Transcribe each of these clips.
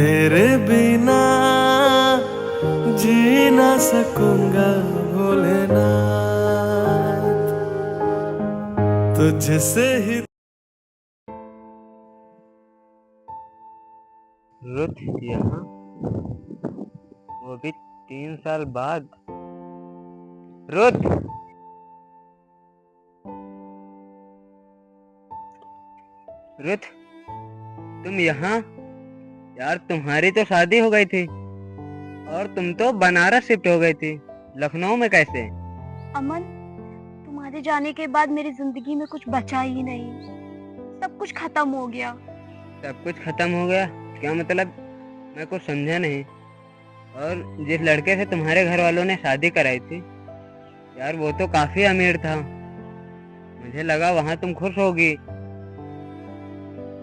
तेरे बिना जी ना सकूंगा भोलेनाथ, तुझसे ही। रुत यहाँ, वो भी 3 साल बाद। रुत, रुत, तुम यहाँ? यार तुम्हारी तो शादी हो गई थी और तुम तो बनारस शिफ्ट हो गई थी। लखनऊ में कैसे? अमन, तुम्हारे जाने के बाद मेरी जिंदगी में कुछ बचा ही नहीं। सब कुछ खत्म हो गया। सब कुछ खत्म हो गया? क्या मतलब? मैं कुछ समझा नहीं। और जिस लड़के से तुम्हारे घर वालों ने शादी कराई थी, यार वो तो काफी अमीर था। मुझे लगा वहाँ तुम खुश होगी।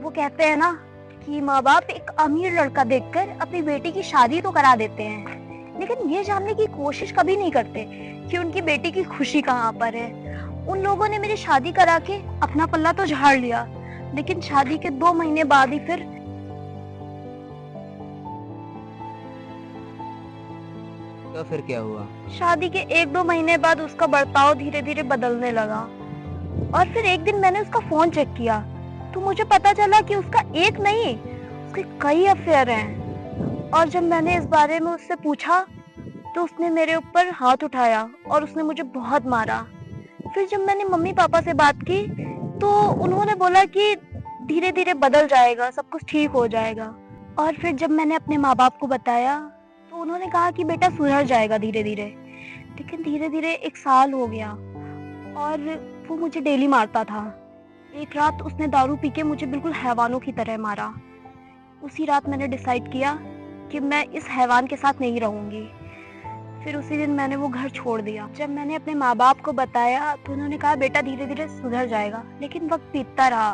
वो कहते हैं ना कि माँ बाप एक अमीर लड़का देखकर अपनी बेटी की शादी तो करा देते हैं, लेकिन ये जानने की कोशिश कभी नहीं करते कि उनकी बेटी की खुशी कहाँ पर है। उन लोगों ने मेरी शादी करा के अपना पल्ला तो झाड़ लिया, लेकिन शादी के 2 महीने बाद ही फिर तो फिर क्या हुआ? शादी के 1-2 महीने बाद उसका बर्ताव धीरे धीरे बदलने लगा। और फिर एक दिन मैंने उसका फोन चेक किया तो मुझे पता चला कि उसका एक नहीं, उसके कई अफेयर हैं। और जब मैंने इस बारे में उससे पूछा तो उसने मेरे ऊपर हाथ उठाया और उसने मुझे बहुत मारा। फिर जब मैंने मम्मी पापा से बात की तो उन्होंने बोला कि धीरे धीरे बदल जाएगा, सब कुछ ठीक हो जाएगा। और फिर जब मैंने अपने माँ बाप को बताया तो उन्होंने कहा कि बेटा सुधर जाएगा धीरे धीरे। लेकिन धीरे धीरे 1 साल हो गया और वो मुझे डेली मारता था। एक रात उसने दारू पी के मुझे बिल्कुल हैवानों की तरह मारा। उसी रात मैंने डिसाइड किया कि मैं इस हैवान के साथ नहीं रहूंगी। फिर उसी दिन मैंने वो घर छोड़ दिया। जब मैंने अपने माँ बाप को बताया तो उन्होंने कहा बेटा धीरे धीरे सुधर जाएगा, लेकिन वक्त बीतता रहा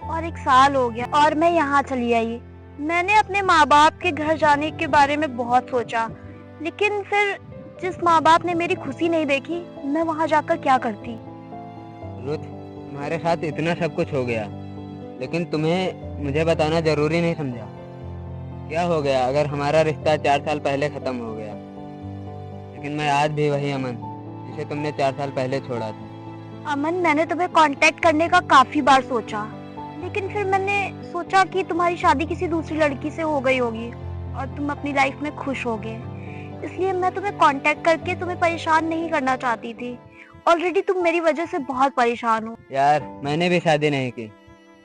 और 1 साल हो गया और मैं यहाँ चली आई। मैंने अपने माँ बाप के घर जाने के बारे में बहुत सोचा, लेकिन फिर जिस माँ बाप ने मेरी खुशी नहीं देखी, मैं वहाँ जाकर क्या करती। रुत, तुम्हारे साथ इतना सब कुछ हो गया, लेकिन तुम्हें मुझे बताना जरूरी नहीं समझा? क्या हो गया अगर हमारा रिश्ता 4 साल पहले खत्म हो गया? लेकिन मैं आज भी वही अमन जिसे तुमने 4 साल पहले छोड़ा था। अमन, मैंने तुम्हें कांटेक्ट करने का काफी बार सोचा, लेकिन फिर मैंने सोचा कि तुम्हारी शादी किसी दूसरी लड़की से हो गई होगी और तुम अपनी लाइफ में खुश होगे, इसलिए मैं तुम्हें कांटेक्ट करके तुम्हें परेशान नहीं करना चाहती थी। ऑलरेडी तुम मेरी वजह से बहुत परेशान हो। यार मैंने भी शादी नहीं की।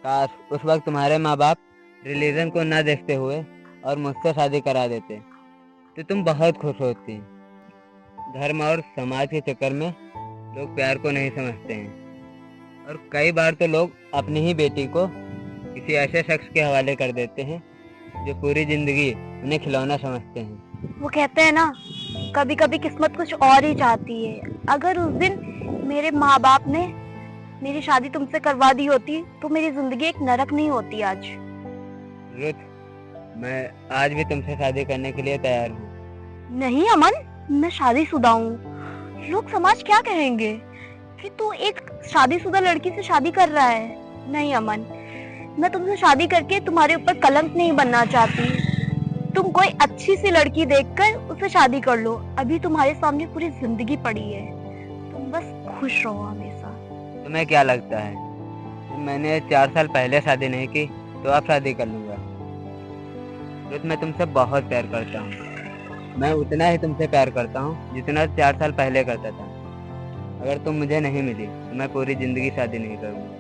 काश उस वक्त तुम्हारे माँ बाप रिलीजन को ना देखते हुए और मुझसे शादी करा देते तो तुम बहुत खुश होती। धर्म और समाज के चक्कर में लोग प्यार को नहीं समझते हैं और कई बार तो लोग अपनी ही बेटी को किसी ऐसे शख्स के हवाले कर देते हैं जो पूरी जिंदगी उन्हें खिलौना समझते हैं। वो कहते हैं ना, कभी कभी किस्मत कुछ और ही चाहती है। अगर उस दिन मेरे माँ बाप ने मेरी शादी तुमसे करवा दी होती तो मेरी जिंदगी एक नरक नहीं होती आज। रुत, मैं आज भी तुमसे शादी करने के लिए तैयार हूँ। नहीं अमन, मैं शादीशुदा हूँ। लोग समाज क्या कहेंगे कि तू एक शादीशुदा लड़की से शादी कर रहा है। नहीं अमन, मैं तुमसे शादी करके तुम्हारे ऊपर कलंक नहीं बनना चाहती। तुम कोई अच्छी सी लड़की देखकर उससे शादी कर लो। अभी तुम्हारे सामने पूरी जिंदगी पड़ी है, तुम बस खुश रहो हमेशा। तुम्हें क्या लगता है मैंने 4 साल पहले शादी नहीं की तो अब शादी कर लूंगा? रुत, मैं तुमसे बहुत प्यार करता हूँ। मैं उतना ही तुमसे प्यार करता हूँ जितना 4 साल पहले करता था। अगर तुम मुझे नहीं मिली तो मैं पूरी जिंदगी शादी नहीं करूँगा।